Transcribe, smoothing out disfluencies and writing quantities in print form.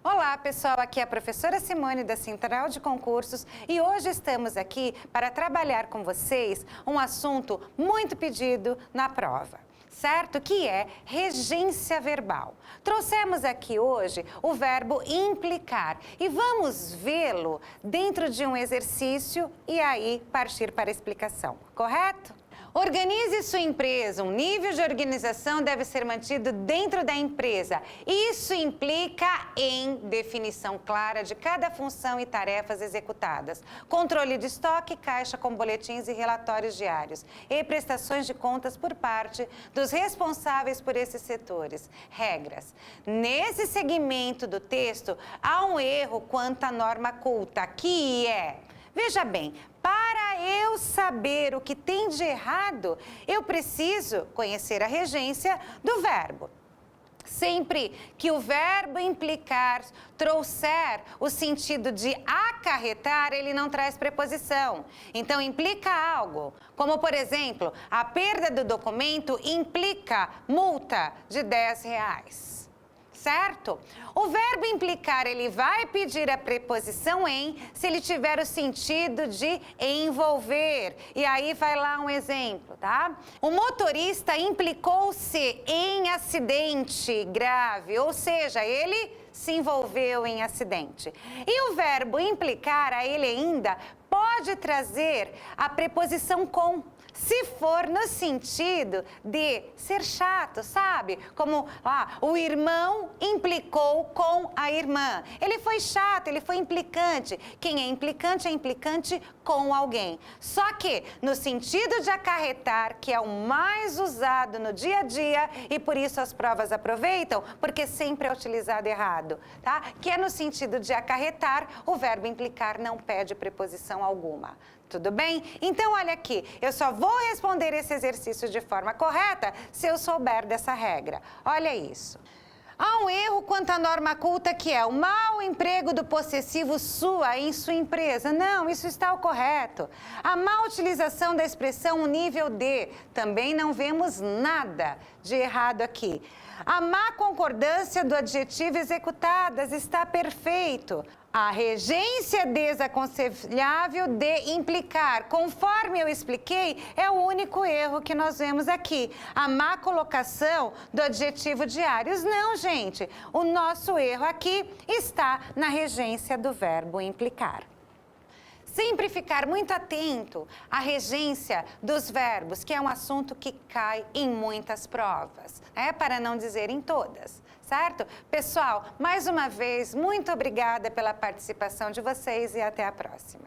Olá, pessoal, aqui é a professora Simone da Central de Concursos e hoje estamos aqui para trabalhar com vocês um assunto muito pedido na prova, certo? Que é regência verbal. Trouxemos aqui hoje o verbo implicar e vamos vê-lo dentro de um exercício e aí partir para a explicação, correto? Organize sua empresa. Um nível de organização deve ser mantido dentro da empresa. Isso implica em definição clara de cada função e tarefas executadas, controle de estoque, caixa com boletins e relatórios diários e prestações de contas por parte dos responsáveis por esses setores. Regras. Nesse segmento do texto, há um erro quanto à norma culta, que é... Veja bem, para eu saber o que tem de errado, eu preciso conhecer a regência do verbo. Sempre que o verbo implicar trouxer o sentido de acarretar, ele não traz preposição. Então, implica algo, como, por exemplo, a perda do documento implica multa de R$10. Certo? O verbo implicar, ele vai pedir a preposição em se ele tiver o sentido de envolver. E aí vai lá um exemplo, tá? O motorista implicou-se em acidente grave, ou seja, ele se envolveu em acidente. E o verbo implicar, a ele ainda pode trazer a preposição com, se for no sentido de ser chato, sabe? Como o irmão implicou com a irmã. Ele foi chato, ele foi implicante. Quem é implicante com alguém. Só que no sentido de acarretar, que é o mais usado no dia a dia, e por isso as provas aproveitam, porque sempre é utilizado errado, tá? Que é no sentido de acarretar, o verbo implicar não pede preposição alguma. Tudo bem? Então, olha aqui, eu só vou responder esse exercício de forma correta se eu souber dessa regra. Olha isso. Há um erro quanto à norma culta que é o mau emprego do possessivo sua em sua empresa. Não, isso está o correto. A má utilização da expressão nível de. Também não vemos nada de errado aqui. A má concordância do adjetivo executadas está perfeito. A regência desaconselhável de implicar, conforme eu expliquei, é o único erro que nós vemos aqui. A má colocação do adjetivo diários. Não, gente. O nosso erro aqui está na regência do verbo implicar. Sempre ficar muito atento à regência dos verbos, que é um assunto que cai em muitas provas, para não dizer em todas, certo? Pessoal, mais uma vez, muito obrigada pela participação de vocês e até a próxima.